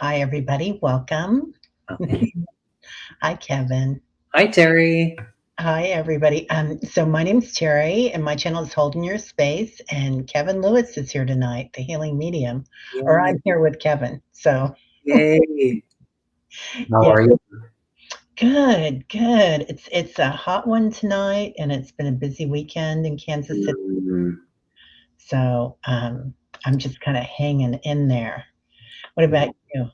Hi, everybody. Welcome. Okay. Hi, Kevin. Hi, Teri. Hi, everybody. So my name's Teri, and my channel is Holding Your Space. And Kevin Lewis is here tonight, the healing medium, or Yay. I'm here with Kevin. So Yay. How yeah, are you? good. It's a hot one tonight, and it's been a busy weekend in Kansas City. Mm, So I'm just kind of hanging in there. What about you?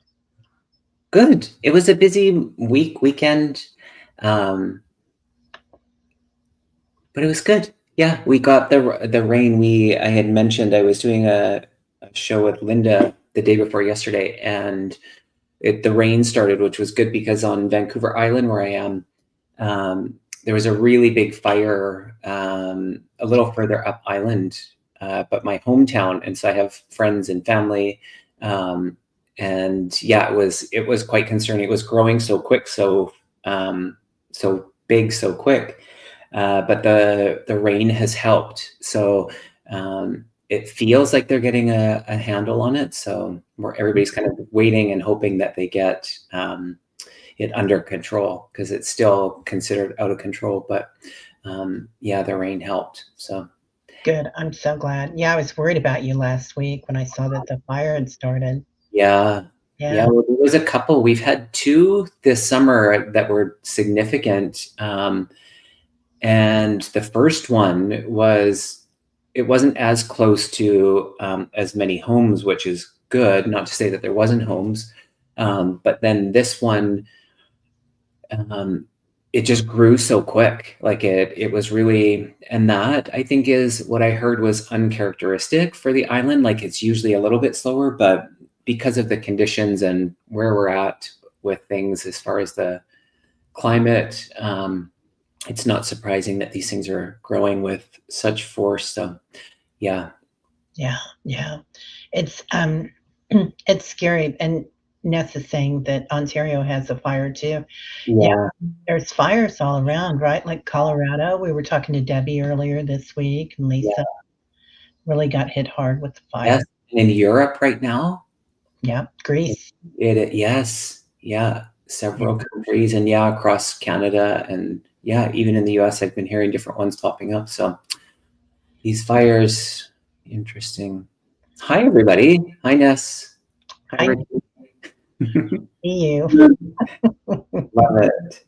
Good. It was a busy weekend, but it was good. Yeah, we got the rain. I had mentioned I was doing a show with Linda the day before yesterday, and the rain started, which was good because on Vancouver Island, where I am, there was a really big fire a little further up island, but my hometown, and so I have friends and family, and yeah, it was quite concerning. It was growing so quick, so big, so quick, but the rain has helped. So it feels like they're getting a handle on it. So everybody's kind of waiting and hoping that they get it under control, because it's still considered out of control. But yeah, the rain helped. So Good. I'm so glad. Yeah, I was worried about you last week when I saw that the fire had started. yeah, Yeah. well, there was a couple. We've had two this summer that were significant, and the first one it wasn't as close to as many homes, which is good. Not to say that there wasn't homes, but then this one, um, it just grew so quick. Like it was really, and that I think is what I heard was uncharacteristic for the island. Like it's usually a little bit slower, but because of the conditions and where we're at with things as far as the climate, it's not surprising that these things are growing with such force. So yeah. Yeah. It's it's scary, and Nessa saying that Ontario has a fire too. Yeah, Yeah. there's fires all around, right? Like Colorado, we were talking to Debbie earlier this week, and Yeah. Lisa really got hit hard with the Yes. fire. And in Europe right now, Yeah, Greece. yes. Yeah. Yeah, Several countries, and yeah, across Canada, and yeah, even in the US, I've been hearing different ones popping up. So these fires, interesting. Hi, everybody. Hi, Ness. Hi, I Ricky. see you. Love it.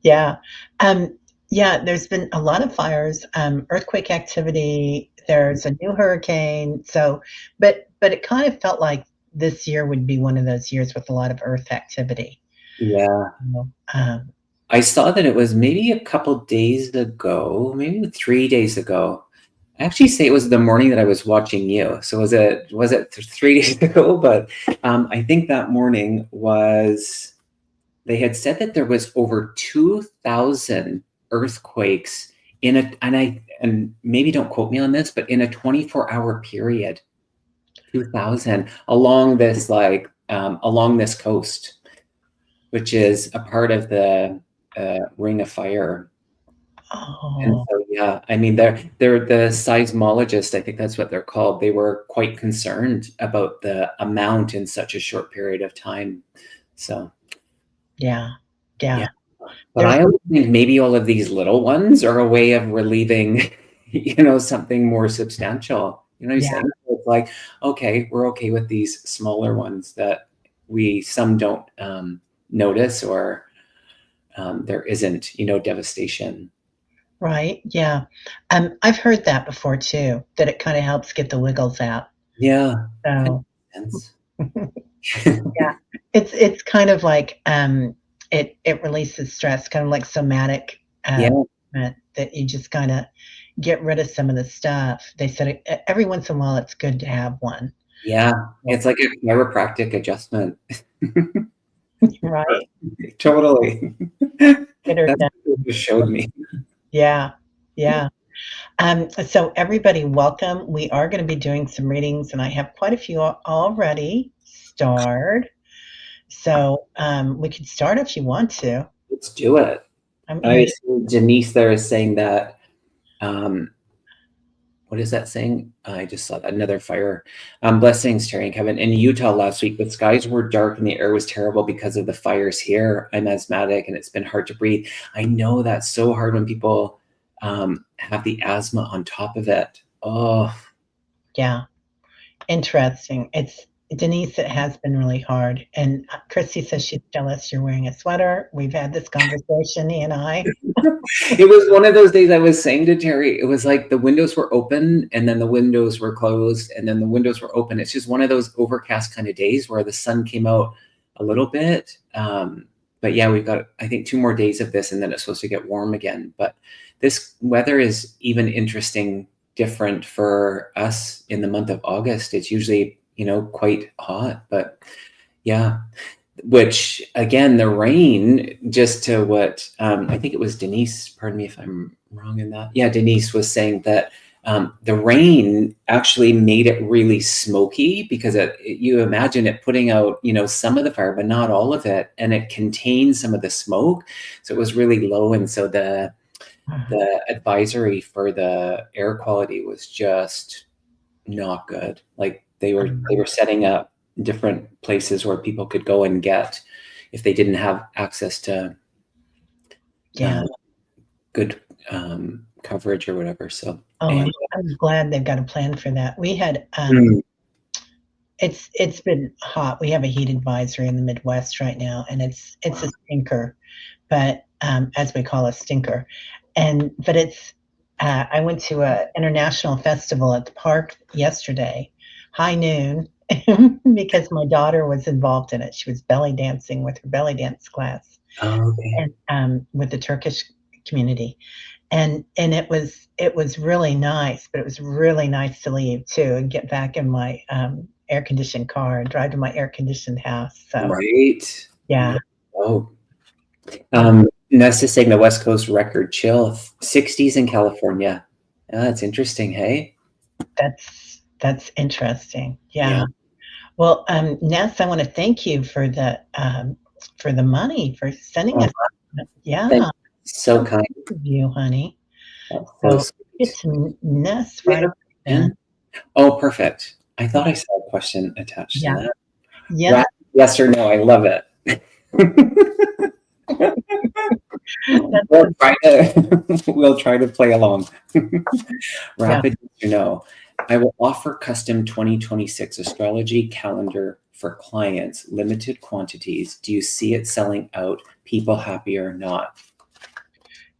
Yeah. Um, yeah, there's been a lot of fires, earthquake activity. There's a new hurricane. So, but it kind of felt like this year would be one of those years with a lot of earth activity. Yeah. So, Um, I saw that it was maybe a couple days ago, maybe 3 days ago. I actually say it was the morning that I was watching you. So was it 3 days ago? But I think that morning was, they had said that there was over 2,000 earthquakes and maybe don't quote me on this, but in a 24-hour period, 2,000 along this coast, which is a part of the Ring of Fire. And oh, so, yeah, I mean, they're the seismologists, I think that's what they're called. They were quite concerned about the amount in such a short period of time. So, yeah, yeah. yeah. But There's I always think maybe all of these little ones are a way of relieving, something more substantial. You know what I'm yeah, saying? It's like, okay, we're okay with these smaller ones that some don't notice, or there isn't, devastation. right. Yeah. I've heard that before too, that it kind of helps get the wiggles out. Yeah, kind So, of makes yeah, sense. it's kind of like it releases stress, kind of like somatic Yeah, that you just kind of get rid of some of the stuff. They said every once in a while it's good to have one. yeah. Well, It's like a chiropractic adjustment. right, Totally. get her That's done. what you just showed me. Yeah, yeah. So everybody, welcome. We are going to be doing some readings, and I have quite a few already starred. So we could start if you want to. Let's do it. I'm I here. see Janice there is saying that um, what is that saying? I just saw another fire. Blessings, Terry and Kevin. In Utah last week, the skies were dark and the air was terrible because of the fires here. I'm asthmatic and it's been hard to breathe. I know that's so hard when people have the asthma on top of it. Oh, Yeah, interesting. It's Denise, it has been really hard. And Christy says she's jealous you're wearing a sweater. We've had this conversation, he and I. it was one of those days I was saying to Terry, it was like the windows were open and then the windows were closed and then the windows were open. It's just one of those overcast kind of days where the sun came out a little bit. But yeah, we've got, I think, 2 more days of this and then it's supposed to get warm again. But this weather is even interesting, different for us in the month of August. It's usually, quite hot, but yeah. Which again, the rain, just to what I think it was Denise, pardon me if I'm wrong in that. Yeah, Denise was saying that the rain actually made it really smoky because you imagine it putting out, some of the fire, but not all of it. And it contained some of the smoke. So it was really low. And so the advisory for the air quality was just not good. Like they were setting up different places where people could go and get if they didn't have access to good coverage or whatever. So I'm glad they've got a plan for that. We had it's been hot. We have a heat advisory in the Midwest right now, and it's a stinker, but as we call a stinker. But it's I went to a international festival at the park yesterday, high noon, because my daughter was involved in it. She was belly dancing with her belly dance class, and with the Turkish community, and it was really nice. But it was really nice to leave too and get back in my air conditioned car and drive to my air conditioned house. So right, yeah. Oh, Ness is saying the West Coast record chill 60s in California. Oh, that's interesting. Hey, that's interesting. Yeah. Well, Ness, I want to thank you for the money for sending us. Yeah, thanks. So kind of you, honey. so So it's Ness right in. Oh, perfect. I thought I saw a question attached to that. Yeah. Yes or no? I love it. we'll try to play along. Rapid yes or no. I will offer custom 2026 astrology calendar for clients, limited quantities. Do you see it selling out? People happy or not?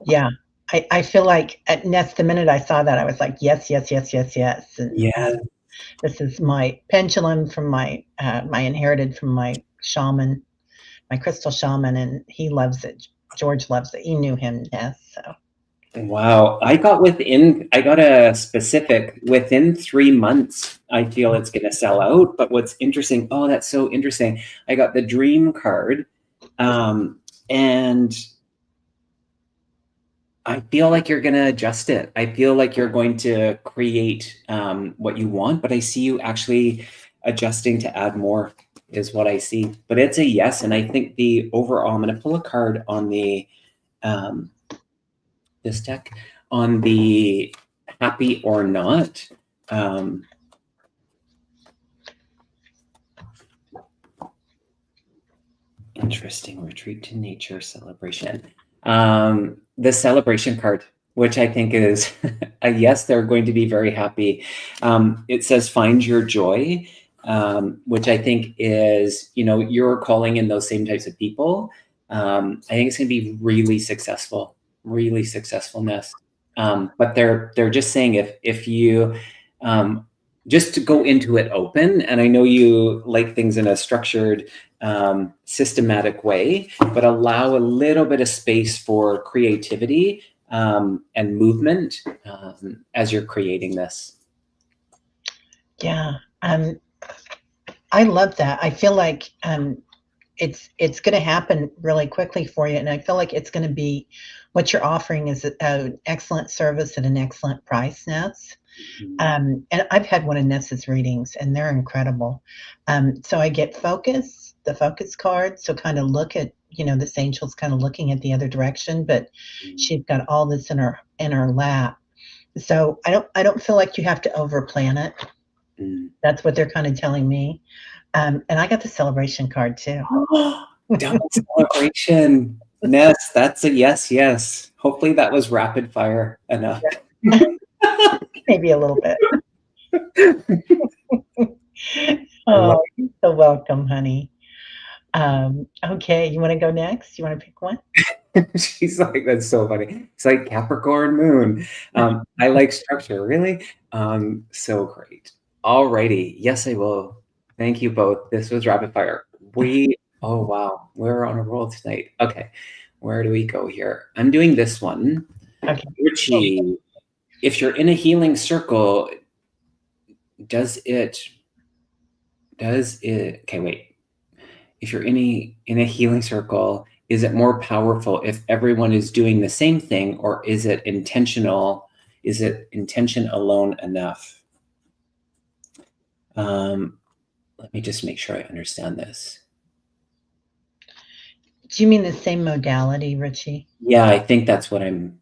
Yeah. I feel like at Ness, the minute I saw that, I was like, yes, yes, yes, yes, yes. And this is my pendulum from my inherited from my shaman, my crystal shaman, and he loves it. George loves it. He knew him, Ness. So wow, I got a specific within 3 months. I feel it's going to sell out. But what's interesting? Oh, that's so interesting. I got the dream card, and I feel like you're going to adjust it. I feel like you're going to create what you want, but I see you actually adjusting to add more is what I see. But it's a yes, and I think the overall. I'm going to pull a card on the. This deck on the happy or not. Interesting. Retreat to nature celebration. The celebration card, which I think is a yes, they're going to be very happy. It says find your joy, which I think is, you're calling in those same types of people. I think it's going to be really successfulness. But they're just saying if you just to go into it open, and I know you like things in a structured, systematic way, but allow a little bit of space for creativity and movement as you're creating this. Yeah, I love that. I feel like it's going to happen really quickly for you, and I feel like it's going to be what you're offering is an excellent service at an excellent price, Ness. And I've had one of Ness's readings, and they're incredible. So I get the focus card. So kind of look at, this angel's kind of looking at the other direction, but she's got all this in her lap. So I don't feel like you have to overplan it. Mm. That's what they're kind of telling me. And I got the celebration card too. Double celebration. Yes, that's a yes, yes. Hopefully that was rapid fire enough. Maybe a little bit. I love Oh, you're so welcome, honey. Okay, you want to go next? You want to pick one? it. She's like, that's so funny. It's like Capricorn moon. I like structure, really. So great. Alrighty. Yes, I will. Thank you both. This was rapid fire. Oh wow, we're on a roll tonight. Okay, where do we go here? I'm doing this one. Okay. Richie, if you're in a healing circle, does it, okay, wait. If you're in a healing circle, is it more powerful if everyone is doing the same thing, or is it intentional? Is it intention alone enough? Let me just make sure I understand this. Do you mean the same modality, Richie? Yeah, I think that's what I'm.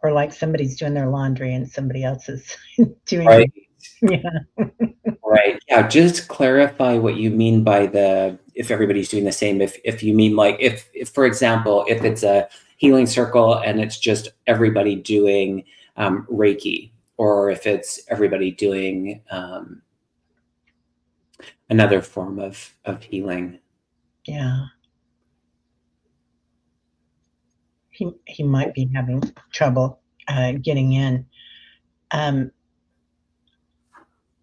Or like somebody's doing their laundry and somebody else is doing Right. Yeah. Right. Yeah. Just clarify what you mean by if everybody's doing the same. If you mean like if for example, if it's a healing circle and it's just everybody doing Reiki, or if it's everybody doing another form of healing. Yeah. He might be having trouble getting in.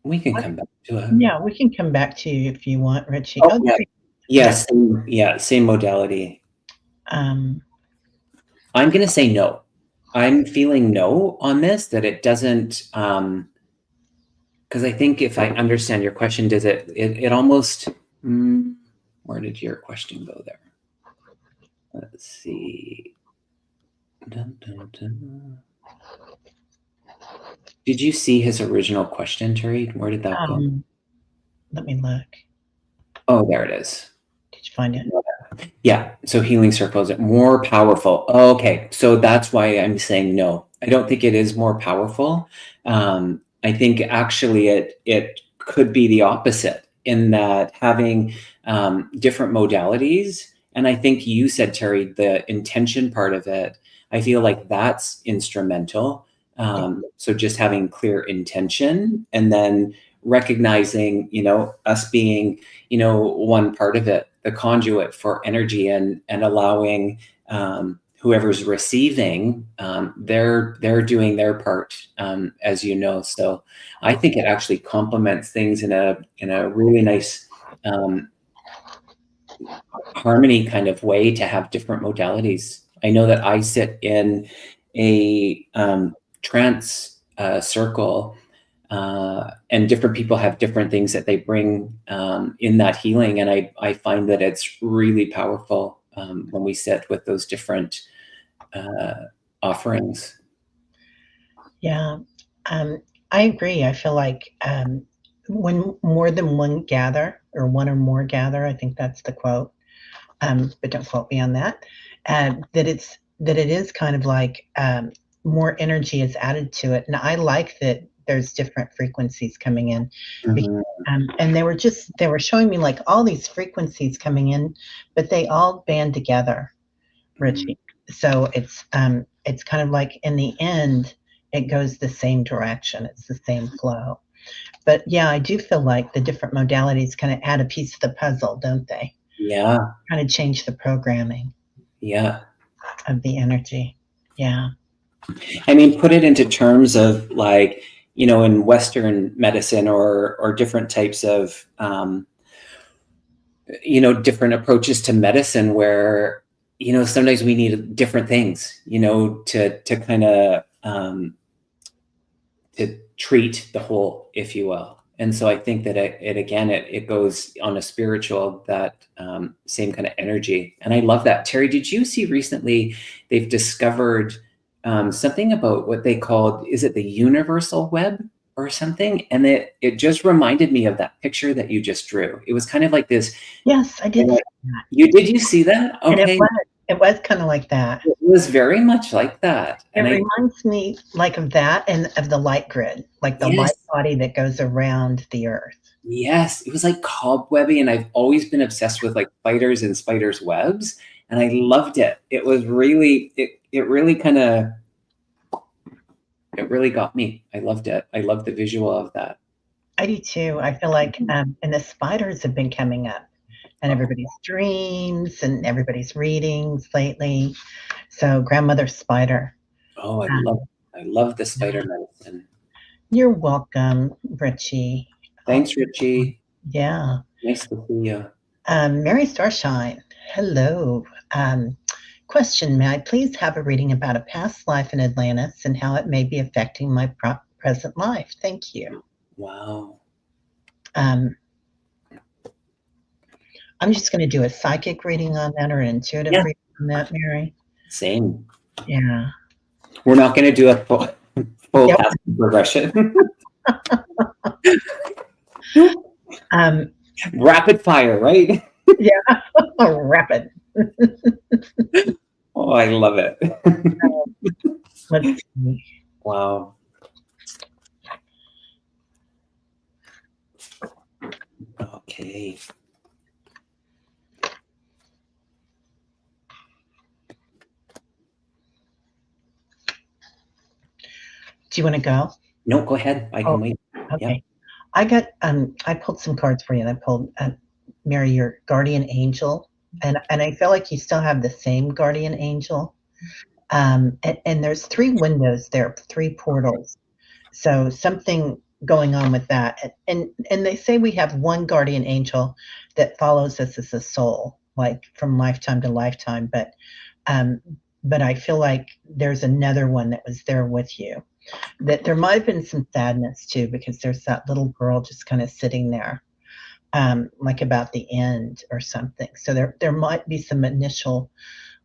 We can come back to it. Yeah, we can come back to you if you want, Richie. Oh, Oh, yeah. yeah. Yes. Same modality. Um, I'm going to say no. I'm feeling no on this, that it doesn't, because I think if I understand your question, does it almost, where did your question go there? Let's see. Dun, dun, dun. Did you see his original question, Teri? Where did that go? let me look. Oh, there it is. Did you find it? Yeah. So healing circle, is it more powerful? Oh, okay. So that's why I'm saying no. I don't think it is more powerful. I think actually it could be the opposite, in that having different modalities. And I think you said, Teri, the intention part of it, I feel like that's instrumental. So just having clear intention, and then recognizing, us being, one part of it, the conduit for energy, and allowing whoever's receiving, they're doing their part, as you know. So I think it actually complements things in a really nice harmony kind of way, to have different modalities. I know that I sit in a trance circle, and different people have different things that they bring in that healing, and I find that it's really powerful when we sit with those different offerings. Yeah. I agree. I feel like when more than one gather, or one or more gather, I think that's the quote, but don't quote me on that, that it is kind of like more energy is added to it. And I like that there's different frequencies coming in. Mhm. And they were showing me like all these frequencies coming in, but they all band together, Richie. So it's kind of like in the end, it goes the same direction. It's the same flow. But yeah, I do feel like the different modalities kind of add a piece of the puzzle, don't they? Yeah. Kind of change the programming Yeah. of the energy. Yeah. I mean, put it into terms of like, in Western medicine, or different types of, different approaches to medicine, where, sometimes we need different things, to kind of, to treat the whole, if you will. And so I think that it goes on a spiritual, that same kind of energy. And I love that. Teri, did you see recently they've discovered something about what they called, is it the universal web or something? And it just reminded me of that picture that you just drew. It was kind of like this. Yes, I did see that. You see that? And it Okay. was. It was kind of like that. It was very much like that. It And I, reminds me like of that and of the light grid, like the light yes, body that goes around the earth. yes, it was like cobwebby. And I've always been obsessed with like spiders and spiders' webs. And I loved it. It was really, it really kind of, it really got me. I loved it. I loved the visual of that. I do too. I feel like, and the spiders have been coming up and Oh, everybody's dreams and everybody's readings lately. So, grandmother spider. oh, Um, I love the spider medicine. you're welcome, Richie. Oh, Thanks, Richie. yeah. Nice to see you. Mary Starshine. Hello. Question: May I please have a reading about a past life in Atlantis and how it may be affecting my present life? Thank you. Wow. Um, I'm just going to do a psychic reading on that or an intuitive Yeah, reading on that, Mary. same. Yeah. We're not going to do a full Yep. past progression. Um, Rapid fire, right? yeah. Rapid. Oh, I love it. Let's see. Wow. Okay. Do you want to go? No, go ahead. I Oh, can wait. Yeah. okay. I pulled some cards for you. And I pulled Mary, your guardian angel, and I feel like you still have the same guardian angel. And there's 3 windows there, 3 portals. So something going on with that. And they say we have one guardian angel that follows us as a soul, like from lifetime to lifetime. Um, but I feel like there's another one that was there with you. That there might have been some sadness too, because there's that little girl just kind of sitting there, like about the end or something. So there might be some initial,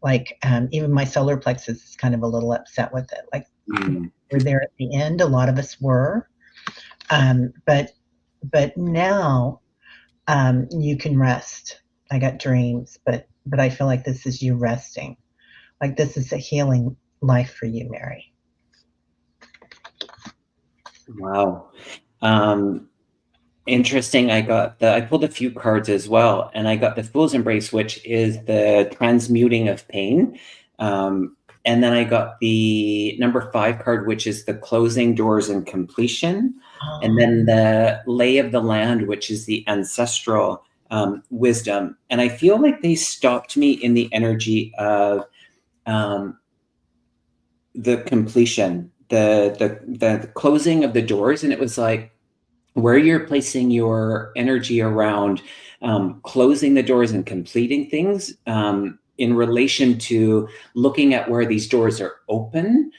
like, even my solar plexus is kind of a little upset with it. Like Mm. we're there at the end. A lot of us were, but now you can rest. I got dreams, but I feel like this is you resting. Like this is a healing life for you, Mary. Wow. Um, Interesting. I pulled a few cards as well, and I got the Fool's Embrace, which is the transmuting of pain. And then I got the number 5 card, which is the closing doors and completion. And Oh, then the lay of the land, which is the ancestral wisdom. And I feel like they stopped me in the energy of um, the completion, the closing of the doors. And it was like, where you're placing your energy around closing the doors and completing things in relation to looking at where these doors are open.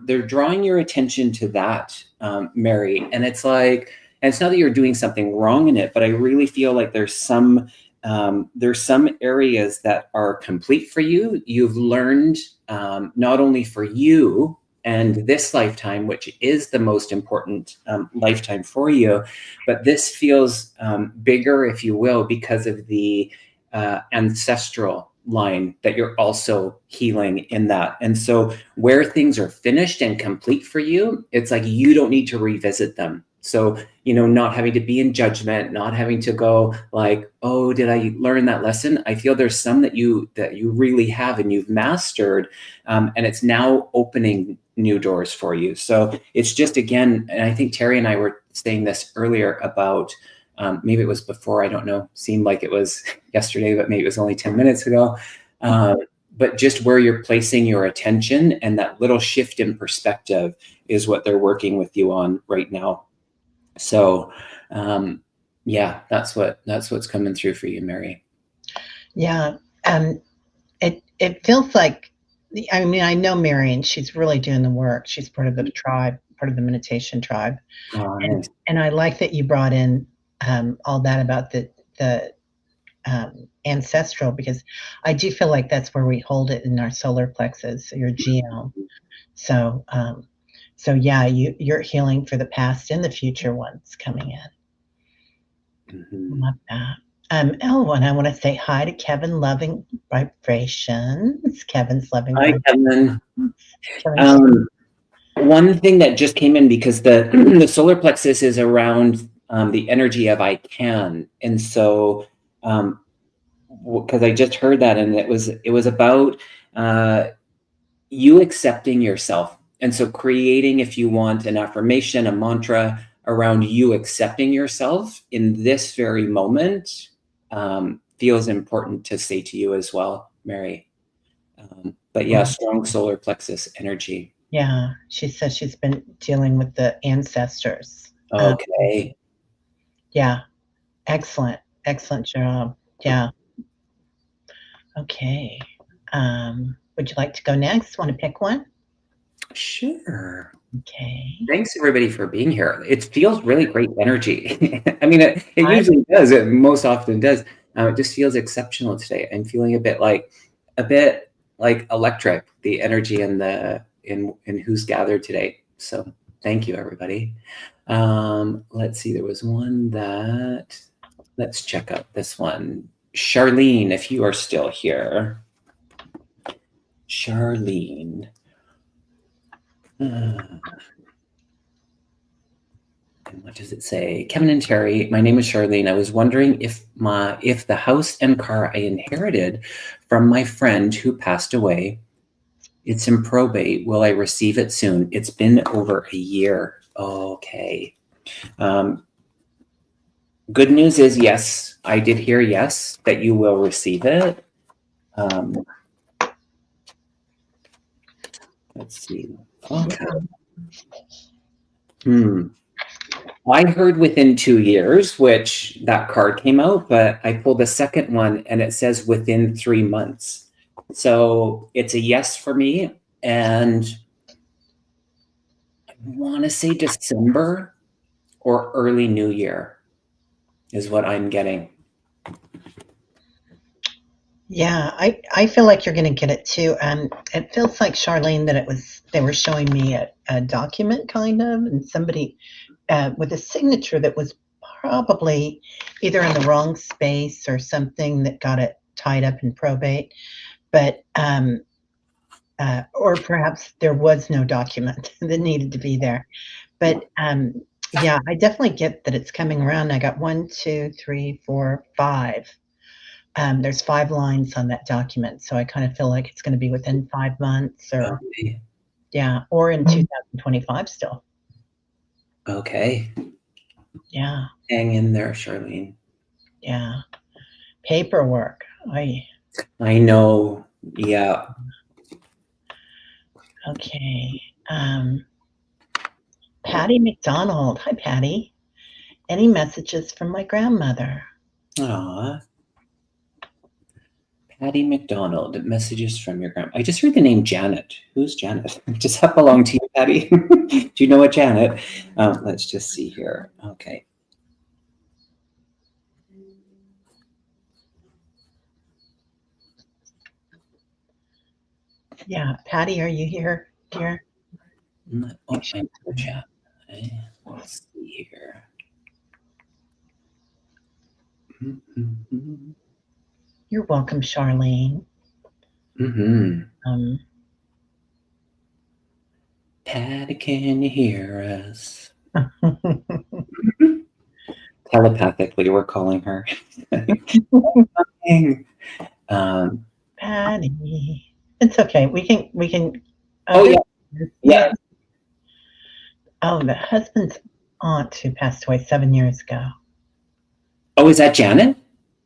They're drawing your attention to that, Mary. And it's like, and it's not that you're doing something wrong in it, but I really feel like there's some areas that are complete for you. You've learned not only for you and this lifetime, which is the most important lifetime for you, but this feels bigger, if you will, because of the ancestral line that you're also healing in that. And so where things are finished and complete for you, it's like you don't need to revisit them. So, not having to be in judgment, not having to go like, oh, did I learn that lesson? I feel there's some that you really have and you've mastered, and it's now opening new doors for you. So it's just, again, and I think Teri and I were saying this earlier about maybe it was before, I don't know, seemed like it was yesterday, but maybe it was only 10 minutes ago. But just where you're placing your attention and that little shift in perspective is what they're working with you on right now. So yeah, that's what's coming through for you, Mary. yeah. It feels like, I mean, I know Marion, she's really doing the work. She's part of the tribe, part of the meditation tribe. Oh, And nice. and I like that you brought in all that about the ancestral, because I do feel like that's where we hold it in our solar plexus, your genome. So so yeah, you're healing for the past and the future ones coming in. Mm-hmm. Love that. Oh, and I want to say hi to Kevin Loving Vibrations. Kevin's Loving Hi, Vibrations. Kevin. Kevin's, One thing that just came in, because the the solar plexus is around the energy of I can, and so because I just heard that, and it was about you accepting yourself, and so creating, if you want, an affirmation, a mantra around you accepting yourself in this very moment feels important to say to you as well, Mary. But yeah, strong solar plexus energy. yeah, she says she's been dealing with the ancestors. Okay. Yeah, excellent, excellent job. Yeah. Okay. Would you like to go next? Want to pick one? Sure. Okay. Thanks everybody for being here. It feels really great energy. I mean, it I usually does. It most often does. It just feels exceptional today. I'm feeling a bit like electric, the energy and in who's gathered today. So thank you, everybody. Let's see. There was one that. Let's check out this one. Charlene, if you are still here. Charlene. And what does it say? Kevin and Teri, my name is Charlene. I was wondering if the house and car I inherited from my friend who passed away, it's in probate. Will I receive it soon? It's been over a year. Okay. Good news is yes. I did hear yes, that you will receive it. Let's see. Okay. I heard within 2 years, which that card came out, but I pulled a second one and it says within 3 months. So it's a yes for me. And I want to say December or early New Year is what I'm getting. Yeah, I feel like you're going to get it too. It feels like, Charlene, that they were showing me a document kind of, and somebody with a signature that was probably either in the wrong space or something that got it tied up in probate, but or perhaps there was no document that needed to be there. But yeah, I definitely get that it's coming around. I got 1, 2, 3, 4, 5. There's 5 lines on that document, so I kind of feel like it's going to be within 5 months, or Okay. yeah, or in 2025 still. Okay. Yeah, Hang in there, Charlene. yeah. Paperwork. I know. Yeah. Okay. Patty McDonald. Hi, Patty. Any messages from my grandmother? Aw. Patty McDonald, messages from your grandma. I just heard the name Janet. Who's Janet? Does that belong to you, Patty? Do you know a Janet? Let's just see here. Okay. Yeah, Patty, are you here, dear? Oh, I'm in the chat. Let's see here. You're welcome, Charlene. Patty, can you hear us? Telepathically, we're calling her. Patty. It's okay. We can. Oh yeah. Yeah. Oh, the husband's aunt who passed away 7 years ago. Oh, is that Janet?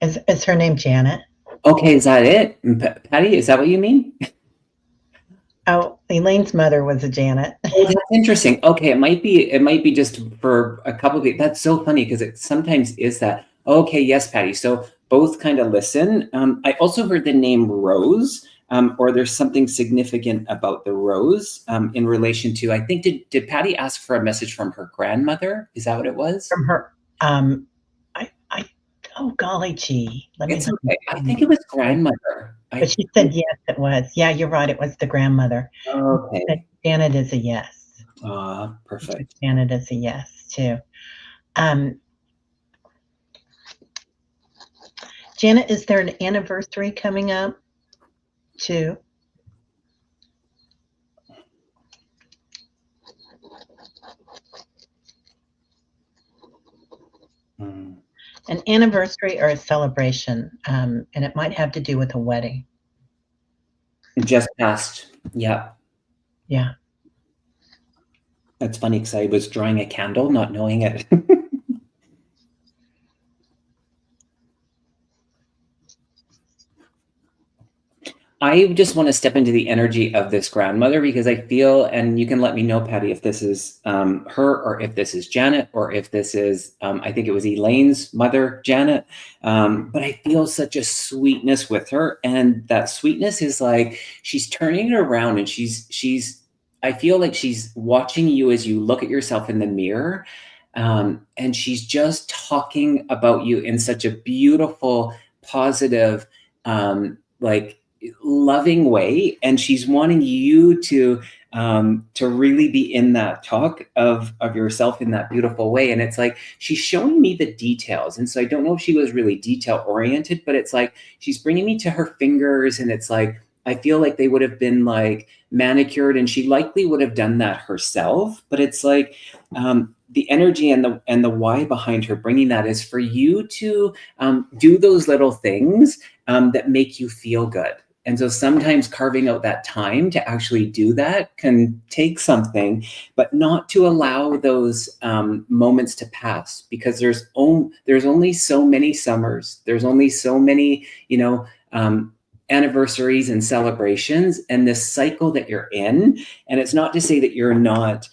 Is her name Janet? Okay, is that it? Patty, is that what you mean? Oh, Elaine's mother was a Janet. Oh, that's interesting. Okay, it might be just for a couple of people. That's so funny because it sometimes is that. Okay, yes, Patty. So both kind of listen. I also heard the name Rose, or there's something significant about the rose in relation to. I think did Patty ask for a message from her grandmother? Is that what it was? From her. Oh golly gee. It's okay. I think it was grandmother. But she said yes, it was. Yeah, you're right. It was the grandmother. Okay. Janet is a yes. Perfect. Janet is a yes too. Janet, is there an anniversary coming up too? An anniversary or a celebration, and it might have to do with a wedding. Just passed. Yeah. Yeah. That's funny because I was drawing a candle, not knowing it. I just want to step into the energy of this grandmother because I feel, and you can let me know, Patty, if this is her or if this is Janet or if this is, I think it was Elaine's mother, Janet. But I feel such a sweetness with her. And that sweetness is like, she's turning it around and I feel like she's watching you as you look at yourself in the mirror. And she's just talking about you in such a beautiful, positive, like, loving way, and she's wanting you to really be in that talk of yourself in that beautiful way. And it's like she's showing me the details, and so I don't know if she was really detail oriented, but it's like she's bringing me to her fingers, and it's like I feel like they would have been like manicured, and she likely would have done that herself. But it's like the energy and the why behind her bringing that is for you to do those little things that make you feel good. And so sometimes carving out that time to actually do that can take something, but not to allow those moments to pass, because there's only so many summers. There's only so many, anniversaries and celebrations and this cycle that you're in. And it's not to say that you're not,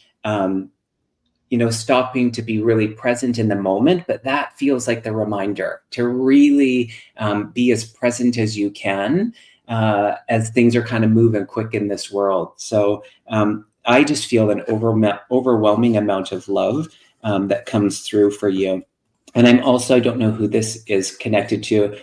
stopping to be really present in the moment, but that feels like the reminder to really be as present as you can as things are kind of moving quick in this world. So I just feel an overwhelming amount of love that comes through for you. And I don't know who this is connected to,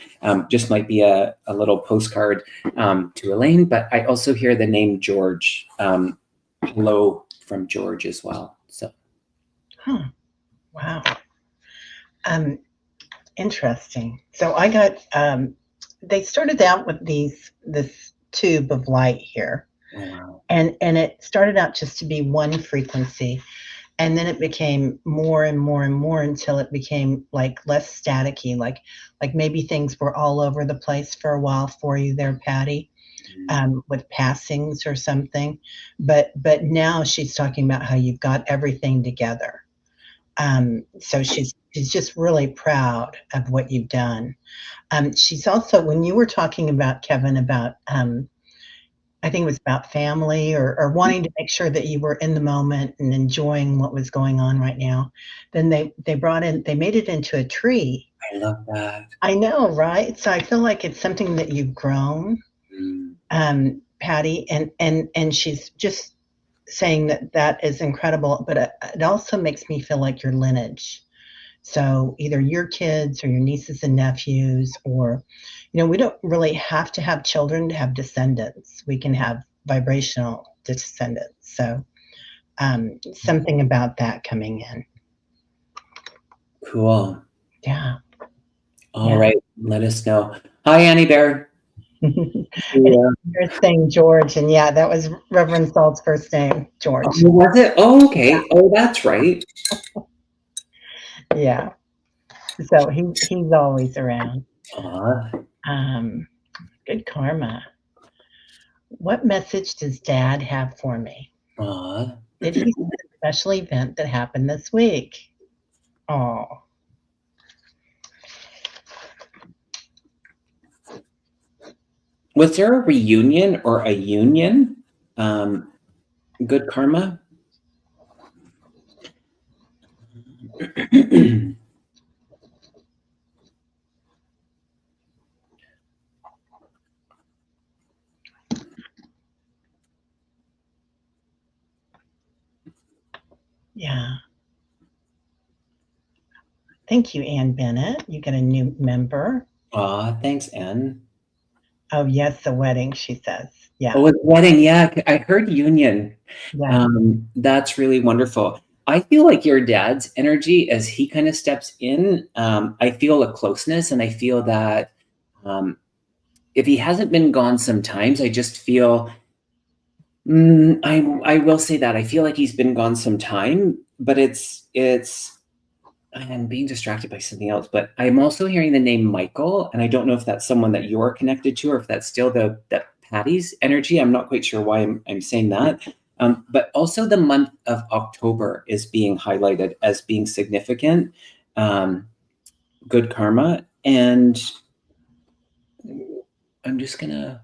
just might be a little postcard to Elaine, but I also hear the name George. Hello from George as well. So. Huh. Wow. Interesting. So I got, they started out with this tube of light here. Oh, wow. And it started out just to be one frequency. And then it became more and more and more until it became like less staticky, like maybe things were all over the place for a while for you there, Patty, with passings or something. But now she's talking about how you've got everything together. So she's just really proud of what you've done. She's also, when you were talking about, Kevin, about I think it was about family or wanting to make sure that you were in the moment and enjoying what was going on right now, then they made it into a tree. I love that. I know, right? So I feel like it's something that you've grown, Patty, and she's just saying that is incredible, but it also makes me feel like your lineage. So either your kids or your nieces and nephews, or, we don't really have to have children to have descendants. We can have vibrational descendants. So something about that coming in. Cool. Yeah. All right. Let us know. Hi, Annie Bear. You're saying George, and yeah, that was Reverend Salt's first name, George. Oh, was it? Oh, okay. Yeah. Oh, that's right. Yeah. So he's always around. Good karma. What message does Dad have for me? Did he see a special event that happened this week? Oh. Was there a reunion or a union? Good karma? Yeah. Thank you, Ann Bennett. You get a new member. Thanks, Ann. Oh, yes, the wedding, she says. Yeah. Oh, a wedding. Yeah, I heard union. Yeah. That's really wonderful. I feel like your dad's energy as he kind of steps in, I feel a closeness, and I feel that If he hasn't been gone sometimes, I just feel, I will say that I feel like he's been gone some time, but I'm being distracted by something else, but I'm also hearing the name Michael, and I don't know if that's someone that you're connected to or if that's still that Patty's energy. I'm not quite sure why I'm saying that. But also the month of October is being highlighted as being significant, good karma. And I'm just gonna,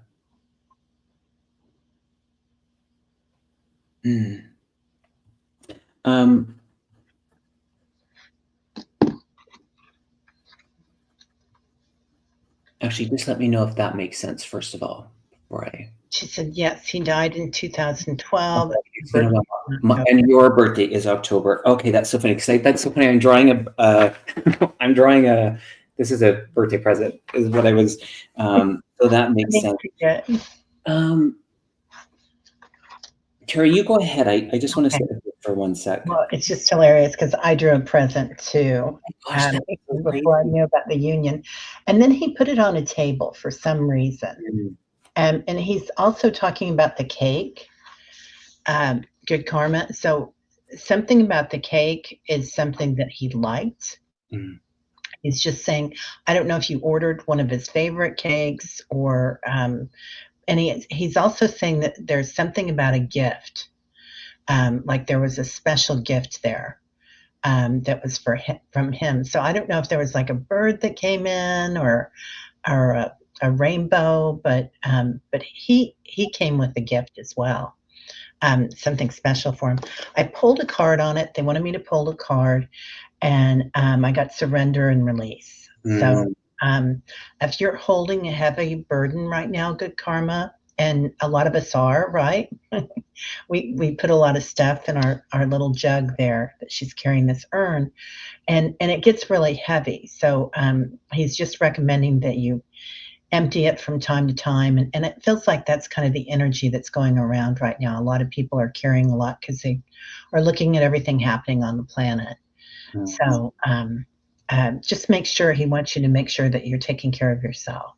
actually, just let me know if that makes sense, first of all, before I. She said, yes, he died in 2012. Okay, it's been a while. And your birthday is October. Okay, that's so funny. Because that's so funny. I'm drawing I'm drawing a. This is a birthday present. Is what I was. So that makes sense. Teri, you go ahead. I just want to sit for 1 sec. Well, it's just hilarious because I drew a present too. Oh gosh, that's so before I crazy. knew about the union, and then he put it on a table for some reason. And he's also talking about the cake, good karma. So something about the cake is something that he liked. He's just saying, I don't know if you ordered one of his favorite cakes or, and he's also saying that there's something about a gift, like there was a special gift there. That was from him. So I don't know if there was like a bird that came in or a rainbow, but he came with a gift as well, something special for him. I pulled a card on it. They wanted me to pull a card, and I got surrender and release. So if you're holding a heavy burden right now, good karma, and a lot of us are, right? we put a lot of stuff in our little jug there that she's carrying, this urn, and it gets really heavy. So he's just recommending that you empty it from time to time, and it feels like that's kind of the energy that's going around right now. A lot of people are carrying a lot because they are looking at everything happening on the planet. So just make sure, he wants you to make sure that you're taking care of yourself.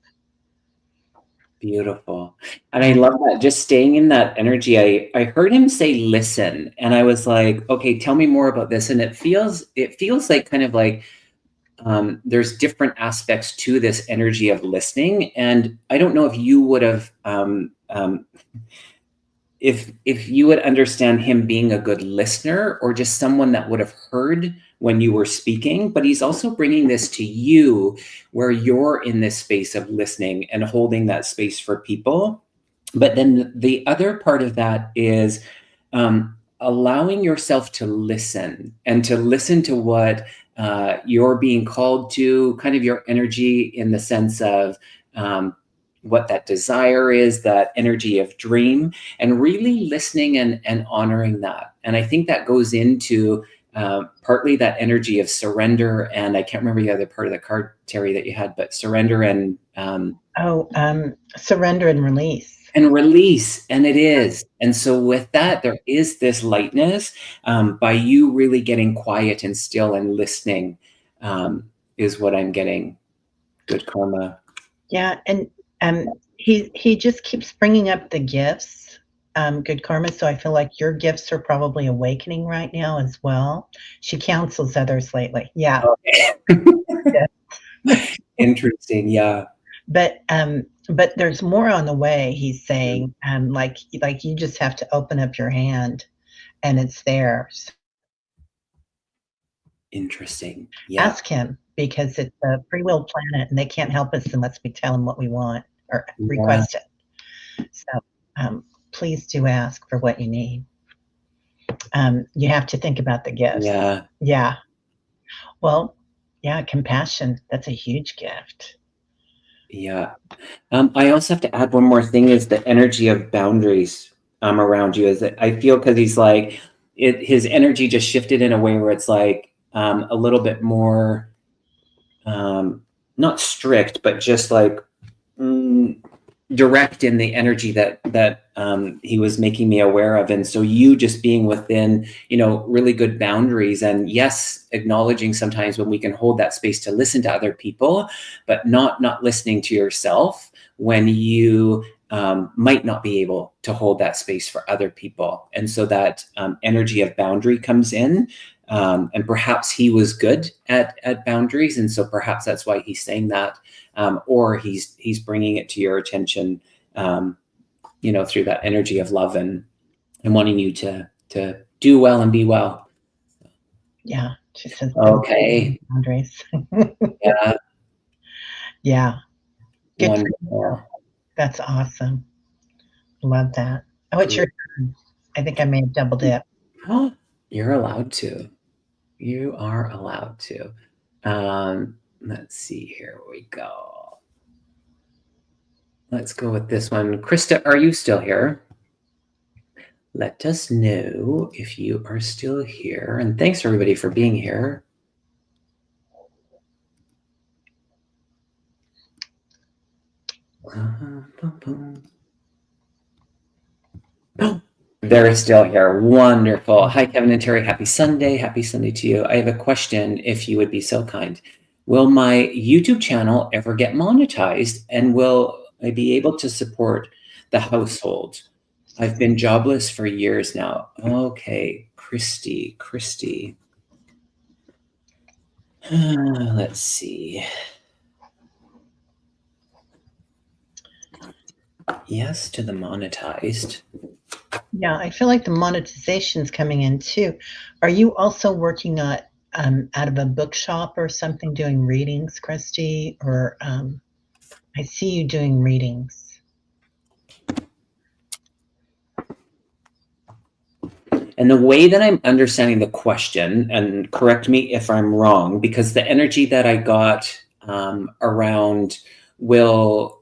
Beautiful. And I love that, just staying in that energy. I heard him say listen, and I was like, okay, tell me more about this. And it feels like kind of like there's different aspects to this energy of listening. And I don't know if you would have if you would understand him being a good listener or just someone that would have heard when you were speaking, but he's also bringing this to you where you're in this space of listening and holding that space for people. But then the other part of that is allowing yourself to listen and to listen to what you're being called to, kind of your energy in the sense of what that desire is, that energy of dream, and really listening and honoring that. And I think that goes into partly that energy of surrender, and I can't remember the other part of the card, Teri, that you had, but surrender and surrender and release. And release, and it is. And so with that, there is this lightness by you really getting quiet and still and listening is what I'm getting. Good karma. Yeah, and he just keeps bringing up the gifts, good karma. So I feel like your gifts are probably awakening right now as well. She counsels others lately. Yeah. Okay. Interesting. Yeah. But there's more on the way. He's saying, like you just have to open up your hand, and it's there. Interesting. Yeah. Ask him, because it's a free will planet, and they can't help us unless we tell them what we want or request it. So please do ask for what you need. You have to think about the gifts. Yeah. Yeah. Well, yeah, compassion, that's a huge gift. Yeah. I also have to add one more thing, is the energy of boundaries around you. Is that I feel, because he's like, his energy just shifted in a way where it's like a little bit more, not strict, but just like, direct in the energy that he was making me aware of. And so you just being within, really good boundaries, and yes, acknowledging sometimes when we can hold that space to listen to other people, but not listening to yourself when you might not be able to hold that space for other people. And so that energy of boundary comes in. And perhaps he was good at boundaries, and so perhaps that's why he's saying that, or he's bringing it to your attention, through that energy of love and wanting you to do well and be well. Yeah, she says Okay. boundaries. Yeah. Yeah, good for you. Wonderful. That's awesome. Love that. Oh, it's your turn. I think I may have doubled it. You're allowed to. You are allowed to. Let's see, here we go. Let's go with this one. Krista, are you still here? Let us know if you are still here. And thanks everybody for being here. They're still here. Wonderful. Hi, Kevin and Teri. Happy Sunday. Happy Sunday to you. I have a question, if you would be so kind. Will my YouTube channel ever get monetized, and will I be able to support the household? I've been jobless for years now. Okay, Christy. Let's see. Yes to the monetized. Yeah, I feel like the monetization's coming in too. Are you also working at out of a bookshop or something, doing readings, Christy? Or I see you doing readings. And the way that I'm understanding the question, and correct me if I'm wrong, because the energy that I got around will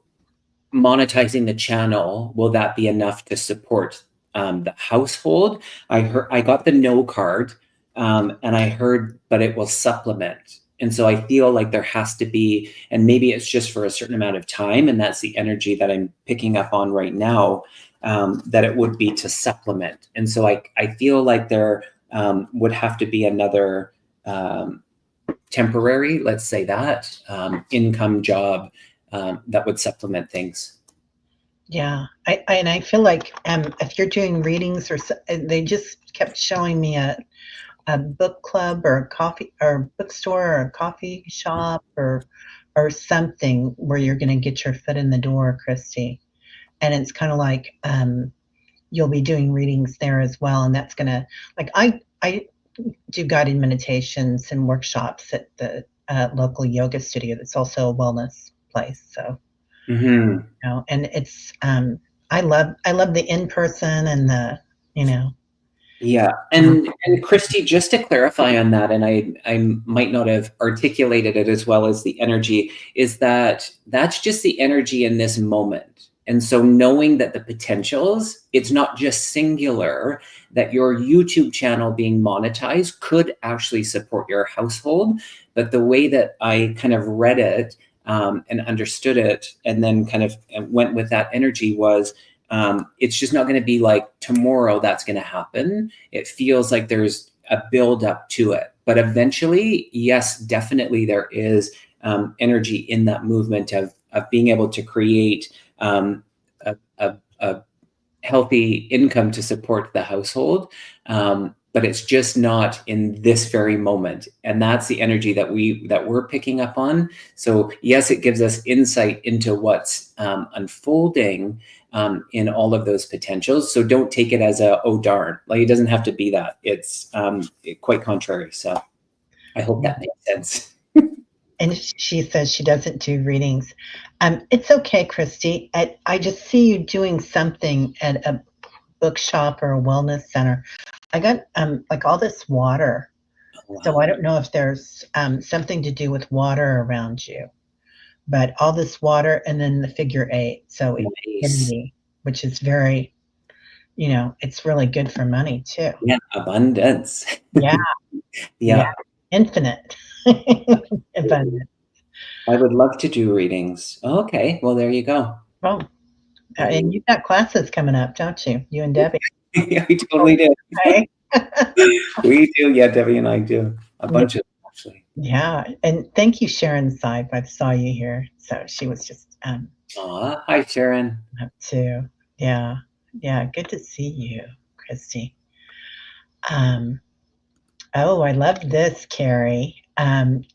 monetizing the channel, will that be enough to support the household? I got the no card, and I heard, but it will supplement. And so I feel like there has to be, and maybe it's just for a certain amount of time, and that's the energy that I'm picking up on right now, that it would be to supplement. And so I feel like there would have to be another temporary, let's say that, income job that would supplement things. Yeah, I feel like if you're doing readings they just kept showing me a book club or a coffee or bookstore or a coffee shop or something where you're going to get your foot in the door, Christy. And it's kind of like you'll be doing readings there as well, and that's going to, like, I do guided meditations and workshops at the local yoga studio that's also a wellness place. So and it's I love the in person and the Yeah, and Christy, just to clarify on that, and I might not have articulated it as well as the energy, is that that's just the energy in this moment. And so knowing that the potentials, it's not just singular, that your YouTube channel being monetized could actually support your household. But the way that I kind of read it and understood it, and then kind of went with that energy was, it's just not going to be like tomorrow that's going to happen. It feels like there's a build up to it. But eventually, yes, definitely there is energy in that movement of being able to create a healthy income to support the household. But it's just not in this very moment, and that's the energy that we're picking up on. So yes, it gives us insight into what's unfolding in all of those potentials. So don't take it as a, oh darn, like it doesn't have to be that. It's quite contrary. So I hope that makes sense. And she says she doesn't do readings. It's okay, Christy. I just see you doing something at a bookshop or a wellness center. I got like all this water. Wow. So I don't know if there's something to do with water around you, but all this water and then the figure 8. So Nice. infinity, which is very, it's really good for money too. Yeah, abundance. Yeah. Yeah. Infinite. Abundance. I would love to do readings. Okay, well, there you go. Oh, And you've got classes coming up, don't you? You and Debbie. Yeah, we totally do. Okay. We do. Yeah, Debbie and I do a bunch of them, actually. Yeah, and thank you, Sharon Sipe. I saw you here, so she was just Aw, hi, Sharon. up too. Yeah, yeah, good to see you, Christy. Um, oh, I love this, Carrie.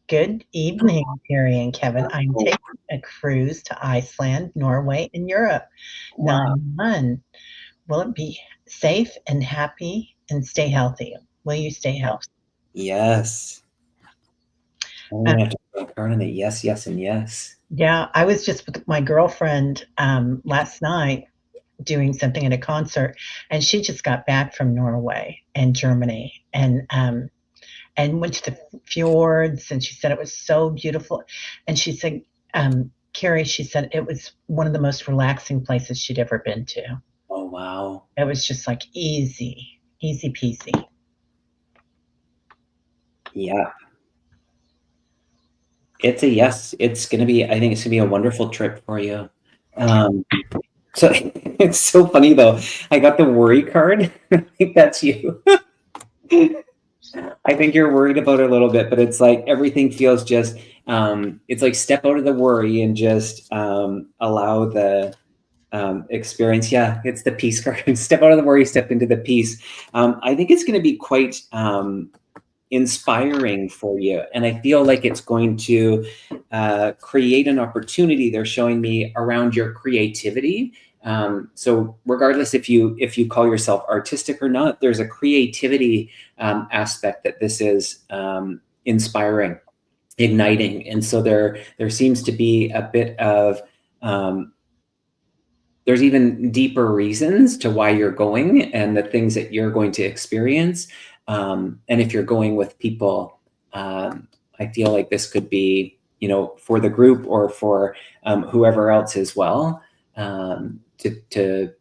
Good evening, Carrie and Kevin. I'm Oh, taking a cruise to Iceland, Norway, and Europe. wow. 9-1. Will it be safe and happy and stay healthy? Will you stay healthy? Yes. I'm Uh, gonna have to put a card on it. Yes, yes, and yes. yeah, I was just with my girlfriend last night doing something at a concert, and she just got back from Norway and Germany, and went to the fjords, and she said it was so beautiful, and she said, Carrie, she said it was one of the most relaxing places she'd ever been to. Oh, wow. It was just like easy, easy peasy. Yeah. It's a yes. It's gonna be, I think it's gonna be a wonderful trip for you. So it's so funny though. I got the worry card. I think that's you. I think you're worried about it a little bit, but it's like everything feels just it's like step out of the worry and just allow the experience. Yeah, it's the peace card. Step out of the worry, step into the peace. I think it's going to be quite inspiring for you, and I feel like it's going to create an opportunity. They're showing me around your creativity. So regardless if you call yourself artistic or not, there's a creativity aspect that this is inspiring, igniting, and so there seems to be a bit of there's even deeper reasons to why you're going and the things that you're going to experience. And if you're going with people, I feel like this could be, for the group or for whoever else as well.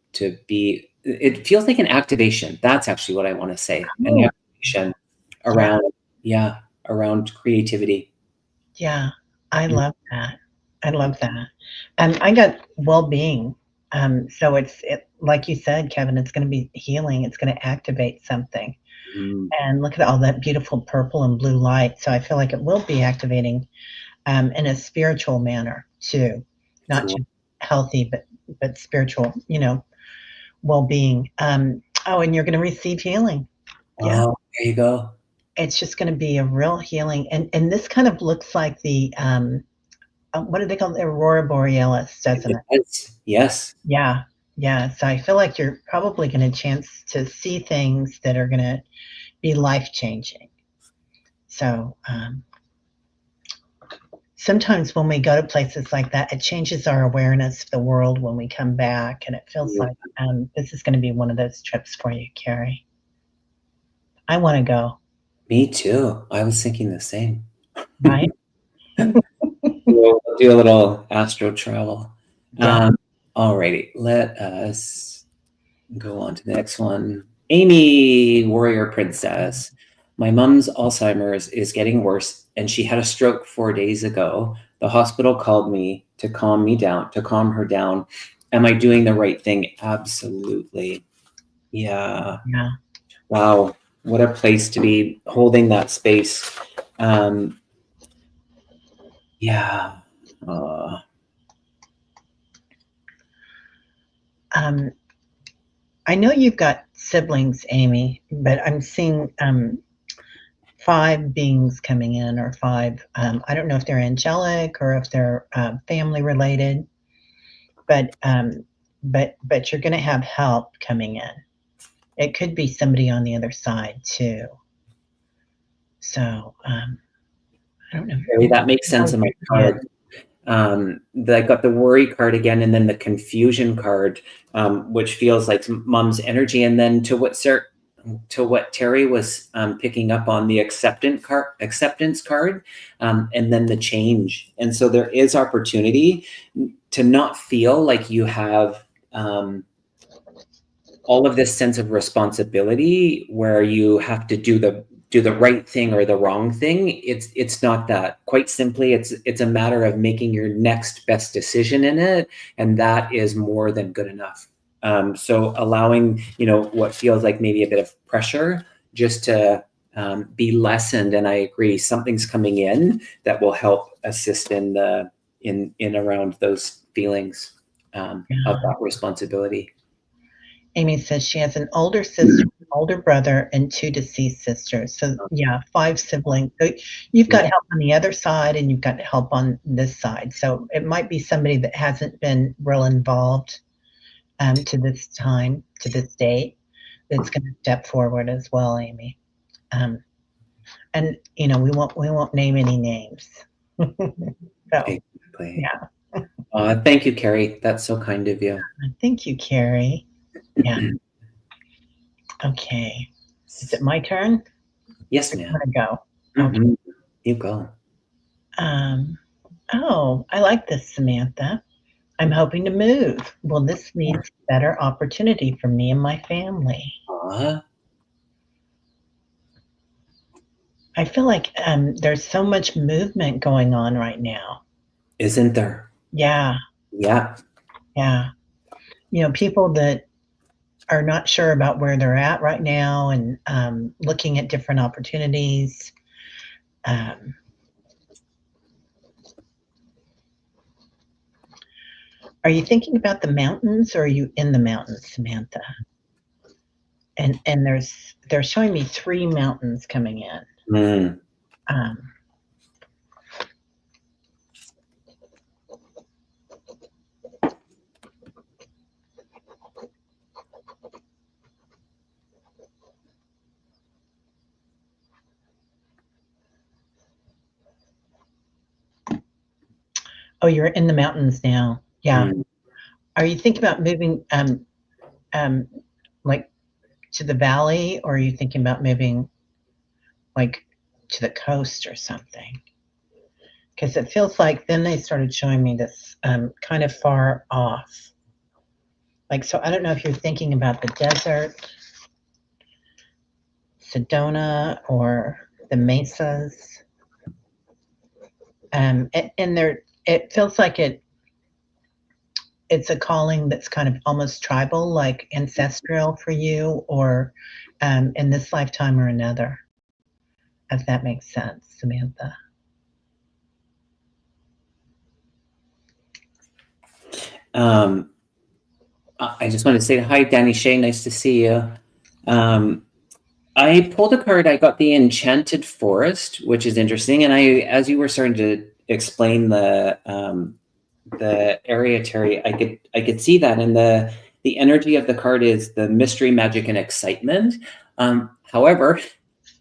To be, it feels like an activation. That's actually what I want to say. An Oh, activation yeah, around, yeah, around creativity. yeah. I love that. I love that. I got well-being. So like you said, Kevin, it's going to be healing. It's going to activate something. Mm, And look at all that beautiful purple and blue light. So I feel like it will be activating in a spiritual manner too, not cool. just healthy, but spiritual, well-being. Oh, and you're going to receive healing. Yeah, Oh, there you go. it's just going to be a real healing, and this kind of looks like the what do they call it? The aurora borealis, doesn't it? It is. Yes. Yeah, yeah. So I feel like you're probably going to chance to see things that are going to be life changing. So sometimes when we go to places like that, it changes our awareness of the world when we come back, and it feels Yeah, like this is going to be one of those trips for you, Carrie. I want to go. me too. I was thinking the same. Right? We'll do a little astro travel. Yeah. Alrighty, let us go on to the next one. Amy, warrior princess. My mom's Alzheimer's is getting worse, and she had a stroke 4 days ago. The hospital called me to calm me down, to calm her down. Am I doing the right thing? Absolutely. Yeah. Yeah. Wow. What a place to be holding that space. Um, yeah. Uh, Um, I know you've got siblings, Amy, but I'm seeing five beings coming in, or five. I don't know if they're angelic or if they're family related, but but you're going to have help coming in. It could be somebody on the other side too. So I don't know. okay, that makes sense in my Yeah. card. I got the worry card again, and then the confusion card, which feels like mom's energy, and then to what Teri was picking up on, the acceptance card, and then the change. And so there is opportunity to not feel like you have all of this sense of responsibility where you have to do do the right thing or the wrong thing. It's not that. Quite simply, it's a matter of making your next best decision in it, and that is more than good enough. So allowing, what feels like maybe a bit of pressure just to be lessened. And I agree, something's coming in that will help assist in around those feelings of that responsibility. Amy says she has an older sister, older brother, and 2 deceased sisters. So yeah, 5 siblings. So you've got help on the other side, and you've got help on this side. So it might be somebody that hasn't been real involved to this time, to this date, that's going to step forward as well, Amy. And we won't name any names. So, exactly. Yeah. Thank you, Carrie. That's so kind of you. Thank you, Carrie. Yeah. Okay. Is it my turn? Yes, ma'am. I'm gonna go. Okay. You go. Oh, I like this, Samantha. I'm hoping to move. Will this lead to better opportunity for me and my family? I feel like there's so much movement going on right now. Isn't there? Yeah. Yeah. Yeah. People that are not sure about where they're at right now and looking at different opportunities. Are you thinking about the mountains, or are you in the mountains, Samantha? And they're showing me 3 mountains coming in. Oh, you're in the mountains now. Yeah. Are you thinking about moving like to the valley, or are you thinking about moving like to the coast or something? Because it feels like then they started showing me this kind of far off. So I don't know if you're thinking about the desert, Sedona, or the mesas. And it feels like it's a calling that's kind of almost tribal, like ancestral for you, or in this lifetime or another, if that makes sense, Samantha. I just want to say hi, Danny Shea. Nice to see you. I pulled a card. I got the Enchanted Forest, which is interesting. And as you were starting to explain the area, Teri, I could see that. And the energy of the card is the mystery, magic, and excitement. However,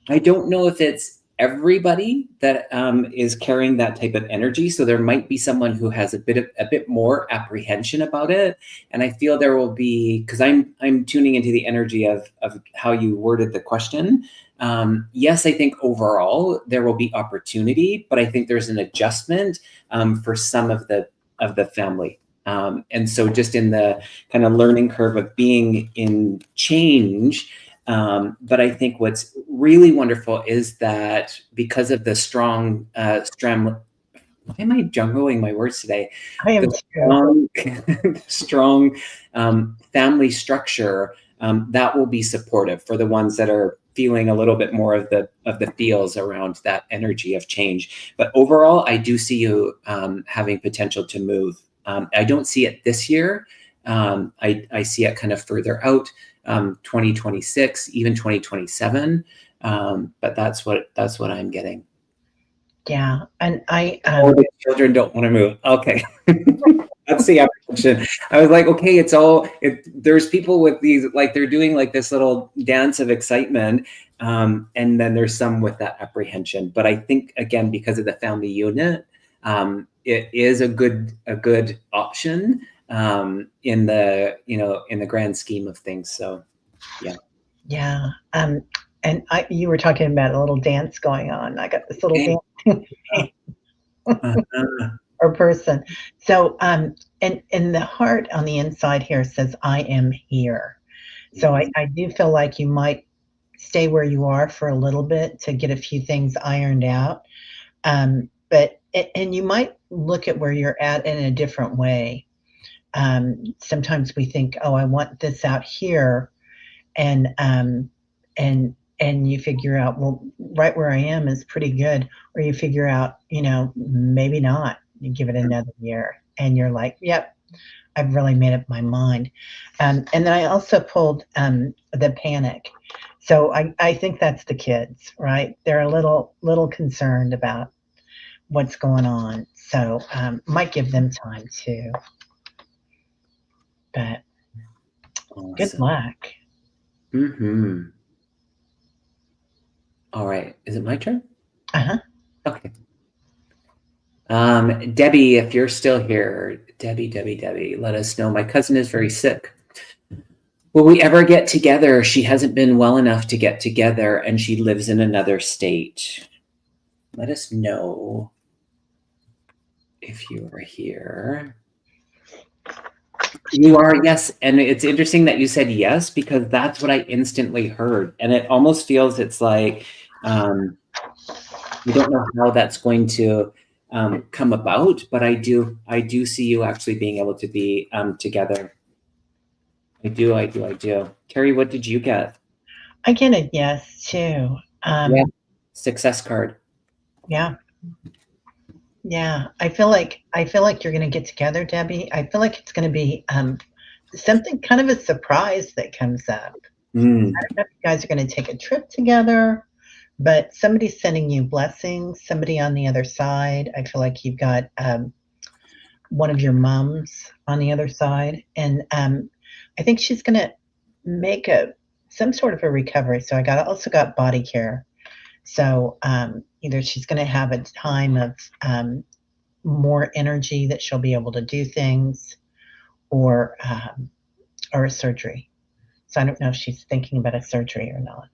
I don't know if it's everybody that is carrying that type of energy. So there might be someone who has a bit more apprehension about it. And I feel there will be, because I'm tuning into the energy of how you worded the question. Yes, I think overall there will be opportunity, but I think there's an adjustment for some of the family. And so just in the kind of learning curve of being in change. But I think what's really wonderful is that because of the strong why am I juggling my words today? I am strong family structure that will be supportive for the ones that are feeling a little bit more of the feels around that energy of change. But overall, I do see you having potential to move. I don't see it this year. I see it kind of further out. 2026, even 2027. But that's what I'm getting. Yeah. And the children don't want to move. Okay. That's the apprehension. I was like, okay, there's people with these, like they're doing like this little dance of excitement. And then there's some with that apprehension. But I think again, because of the family unit, it is a good option in the grand scheme of things. So yeah. And you were talking about a little dance going on. I got this little dance or person. So and the heart on the inside here says I am here. So I do feel like you might stay where you are for a little bit to get a few things ironed out. And you might look at where you're at in a different way. Sometimes we think, oh, I want this out here, and and you figure out, well, right where I am is pretty good, or you figure out, maybe not. You give it another year, and you're like, yep, I've really made up my mind. And then I also pulled the panic. So I think that's the kids, right? They're a little concerned about what's going on. So might give them time too. But good Awesome. luck. Mm-hmm. All right. Is it my turn? Uh-huh. Okay. Debbie, if you're still here, Debbie, let us know. My cousin is very sick. Will we ever get together? She hasn't been well enough to get together, and she lives in another state. Let us know if you are here. You are, yes. And it's interesting that you said yes, because that's what I instantly heard. And it almost feels it's like, we don't know how that's going to come about, but I do see you actually being able to be together. I do. Teri, what did you get? I get a yes too. Yeah, success card. Yeah. Yeah. I feel like you're gonna get together, Debbie. I feel like it's gonna be something kind of a surprise that comes up. Mm, I don't know if you guys are gonna take a trip together, but somebody's sending you blessings, somebody on the other side. I feel like you've got one of your moms on the other side, and I think she's gonna make a some sort of a recovery. So also got body care. So either she's gonna have a time of more energy that she'll be able to do things, or a surgery. So I don't know if she's thinking about a surgery or not.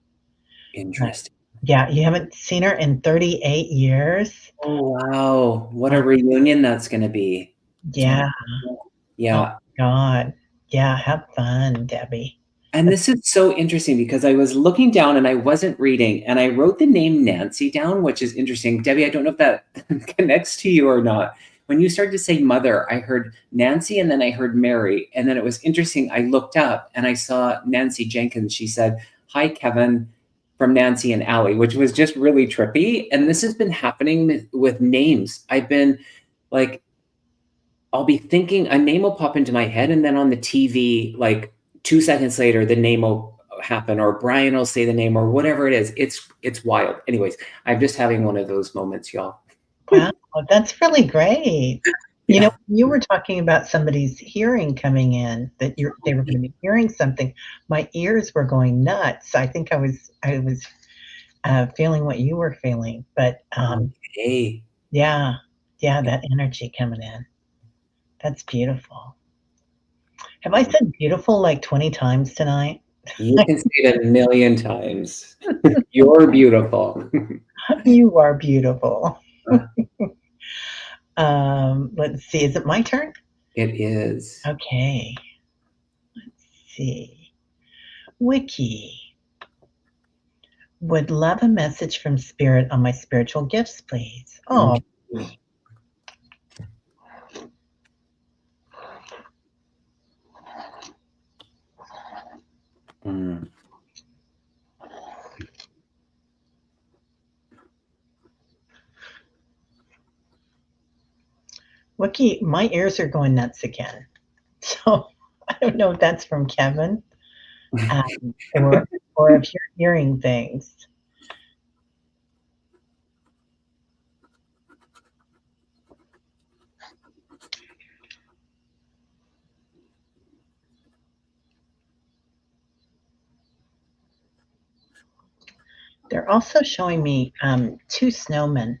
But interesting. yeah, you haven't seen her in 38 years. Oh, wow. What Uh, a reunion that's going to be. yeah. Oh Yeah. God. Yeah. Have fun, Debbie. And this is so interesting because I was looking down and I wasn't reading, and I wrote the name Nancy down, which is interesting. Debbie, I don't know if that connects to you or not. When you started to say mother, I heard Nancy and then I heard Mary. And then it was interesting. I looked up and I saw Nancy Jenkins. She said, "Hi, Kevin," from Nancy and Allie, which was just really trippy. And this has been happening with names. I've been like, I'll be thinking a name will pop into my head, and then on the TV, like 2 seconds later, the name will happen, or Brian will say the name, or whatever it is. It's wild. Anyways, I'm just having one of those moments, y'all. Wow, that's really great. Yeah. You were talking about somebody's hearing coming in, that they were going to be hearing something. My ears were going nuts. I think I was feeling what you were feeling, but Okay. yeah, yeah, that energy coming in. That's beautiful. Have I said beautiful like 20 times tonight? You can say it a million times. You're beautiful. You are beautiful. Let's see. Is it my turn? It is. Okay. Let's see. Wiki. Would love a message from Spirit on my spiritual gifts, please. Oh, Mm. Wiki, my ears are going nuts again. So I don't know if that's from Kevin, or if you're hearing things. They're also showing me two snowmen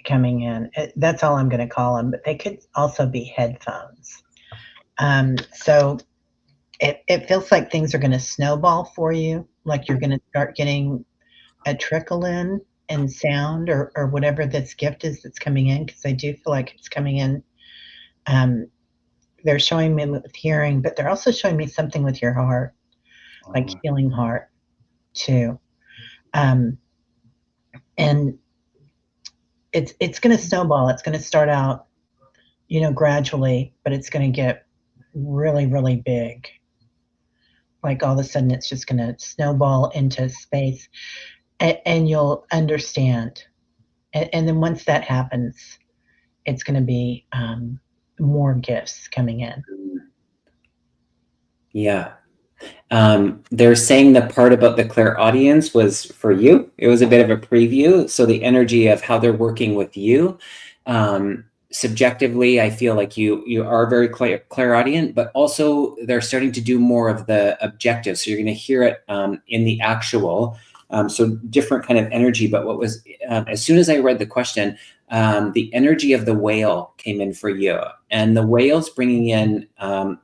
coming in. That's all I'm going to call them, but they could also be headphones. So it feels like things are going to snowball for you, like you're going to start getting a trickle in and sound, or whatever this gift is that's coming in, because I do feel like it's coming in. Um, they're showing me with hearing, but they're also showing me something with your heart, like healing heart. too. Um, and it's going to snowball. It's going to start out, gradually, but it's going to get really, really big. Like all of a sudden, it's just going to snowball into space, and you'll understand. And then once that happens, it's going to be more gifts coming in. Yeah. They're saying the part about the clairaudience was for you. It was a bit of a preview. So the energy of how they're working with you. Subjectively, I feel like you are very clairaudient, but also they're starting to do more of the objective. So you're going to hear it in the actual. So different kind of energy. But what was, as soon as I read the question, the energy of the whale came in for you. And the whale's bringing in,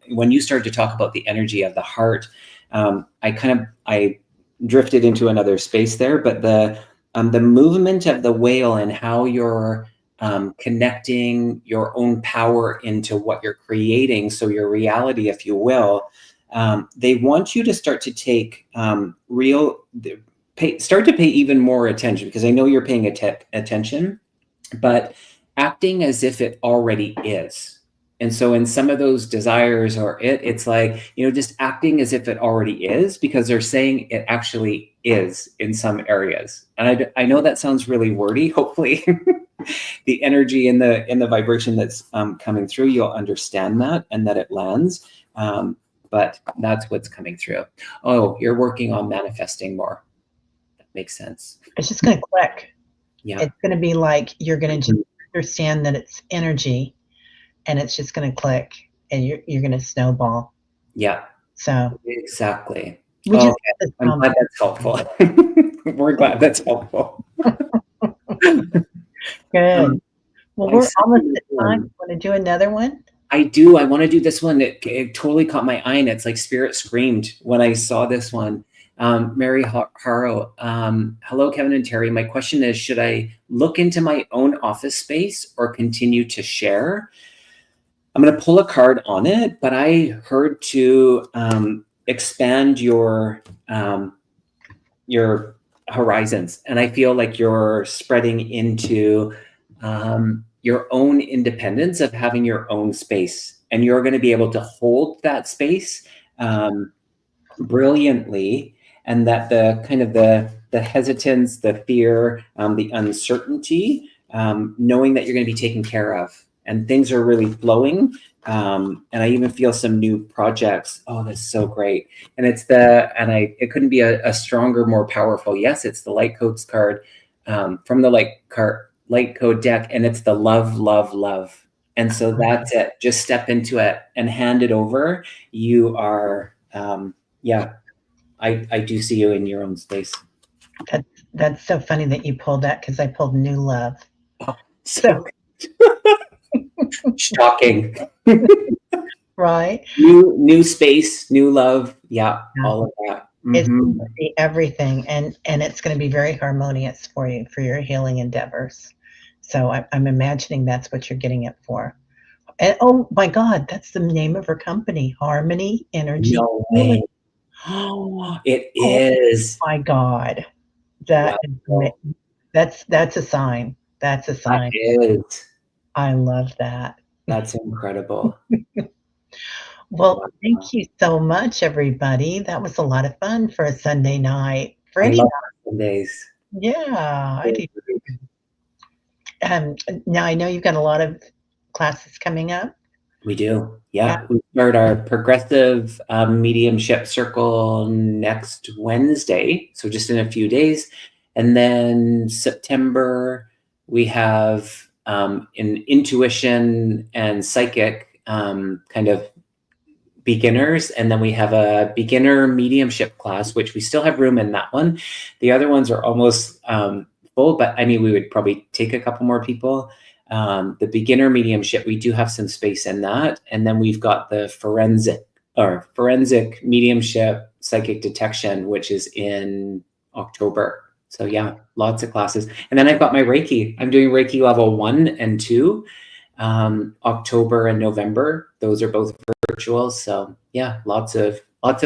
when you started to talk about the energy of the heart, I drifted into another space there, but the movement of the whale and how you're connecting your own power into what you're creating, so your reality, if you will, they want you to start to take start to pay even more attention, because I know you're paying attention, but acting as if it already is. And so in some of those desires, or it's like, just acting as if it already is, because they're saying it actually is in some areas. And I know that sounds really wordy. Hopefully the energy in the vibration that's coming through, you'll understand that, and that it lands. But that's what's coming through. Oh, you're working on manifesting more. That makes sense. It's just going to click. Yeah. It's going to be like you're going to just understand that it's energy, and it's just going to click, and you're going to snowball. Yeah. So exactly. we just I'm glad that's helpful. We're glad that's helpful. Good. Well, we're almost at time. Want to do another one? I do. I want to do this one. It totally caught my eye, and it's like spirit screamed when I saw this one. Mary Haro, hello, Kevin and Teri. My question is, should I look into my own office space or continue to share? I'm going to pull a card on it, but I heard to expand your horizons, and I feel like you're spreading into your own independence of having your own space, and you're going to be able to hold that space brilliantly, and that the kind of the hesitance, the fear, the uncertainty, knowing that you're going to be taken care of, and things are really flowing. And I even feel some new projects. Oh, that's so great. And it couldn't be a stronger, more powerful. Yes, it's the Light Codes card from the Light Code deck, and it's the love, love, love. And so that's it. Just step into it and hand it over. You are, I do see you in your own space. That's so funny that you pulled that, because I pulled new love. Oh, so shocking. Right? New space, new love. Yeah, all of that. It's going to be everything, and it's going to be very harmonious for you, for your healing endeavors. So I'm imagining that's what you're getting it for. And oh my God, that's the name of her company, Harmony Energy. No way. Oh, it is. Oh my God, that's a sign. That's a sign. That is. I love that. That's incredible. Well, thank you so much, everybody. That was a lot of fun for a Sunday night. For any love Sundays. Yeah, I do. Now I know you've got a lot of classes coming up. We do. Yeah. We start our progressive mediumship circle next Wednesday. So just in a few days. And then September, we have an intuition and psychic kind of beginners. And then we have a beginner mediumship class, which we still have room in that one. The other ones are almost full, but I mean, we would probably take a couple more people. The beginner mediumship, we do have some space in that. And then we've got the forensic mediumship psychic detection, which is in October. So yeah, lots of classes. And then I've got my Reiki. I'm doing Reiki level 1 and 2, October and November. Those are both virtual. So yeah, lots of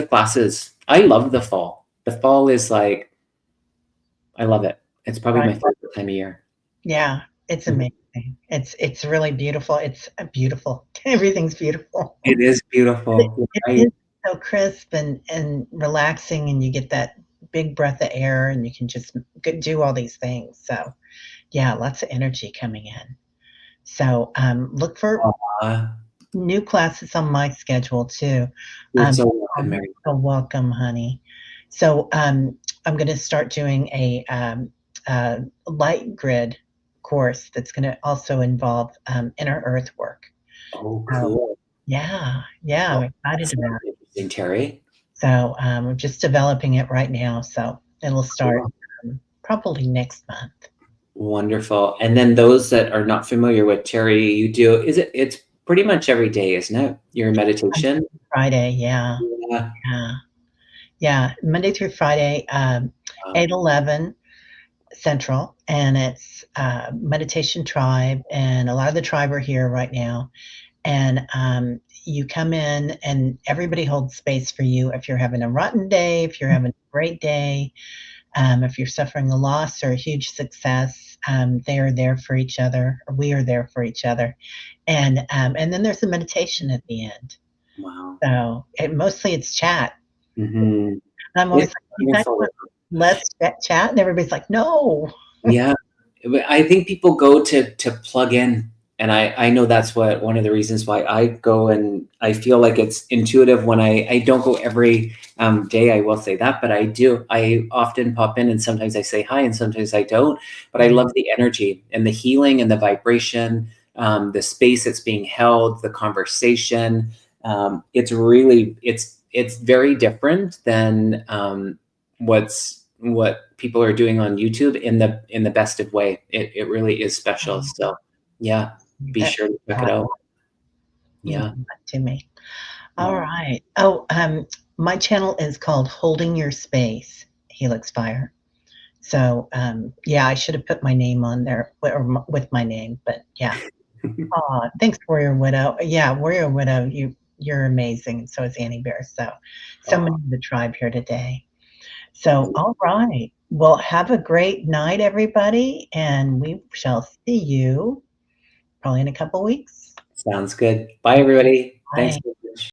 classes. I love the fall. the fall is like, I love it. It's probably Right. my favorite time of year. Yeah, it's Mhm. amazing. It's really beautiful. It's beautiful. Everything's beautiful. It is It beautiful. it I is so crisp and relaxing, and you get that big breath of air, and you can just do all these things. So, yeah, lots of energy coming in. So, look for aw, new classes on my schedule too. you're Um, so welcome, you're Mary. so welcome, honey. So, I'm gonna start doing a light grid course that's gonna also involve, inner earth work. Oh, So, cool. yeah, I'm Well, that excited about sounds it. interesting, Terry. So, I'm just developing it right now, so it'll start, Cool. probably next month. Wonderful. And then those that are not familiar with Terry, you do, it's pretty much every day, isn't it? Your Monday meditation? through Friday, yeah, Yeah. yeah, yeah, Monday through Friday, Wow. 8:11 Central, and it's, Meditation Tribe, and a lot of the tribe are here right now, and, you come in, and everybody holds space for you if you're having a rotten day, if you're having a great day, if you're suffering a loss or a huge success, they are there for each other, or we are there for each other, and then there's a meditation at the end. Wow. So, mostly it's chat. Mhm. And I'm always It's like, "You guys wonderful. want less chat?" And everybody's like, "No." Yeah. But I think people go to plug in, and I know that's what one of the reasons why I go, and I feel like it's intuitive when I don't go every day. I will say that, but I do. I often pop in, and sometimes I say hi, and sometimes I don't. But I Mhm. love the energy and the healing and the vibration, the space that's being held, the conversation. It's really it's very different than what people are doing on YouTube in the best of way. It really is special. Oh, So yeah, be that sure to check uh, it out. means Yeah. a lot to me. Oh, Alright. Oh, my channel is called Holding Your Space, Helix Fire. So, yeah, I should have put my name on there with my name, but yeah. Aw, thanks, Warrior Widow. Yeah, Warrior Widow, you're amazing, and so is Annie Bear, so many oh, of the tribe here today. So, alright. Well, have a great night, everybody, and we shall see you probably in a couple weeks. sounds good. Bye, everybody. Thanks. Bye.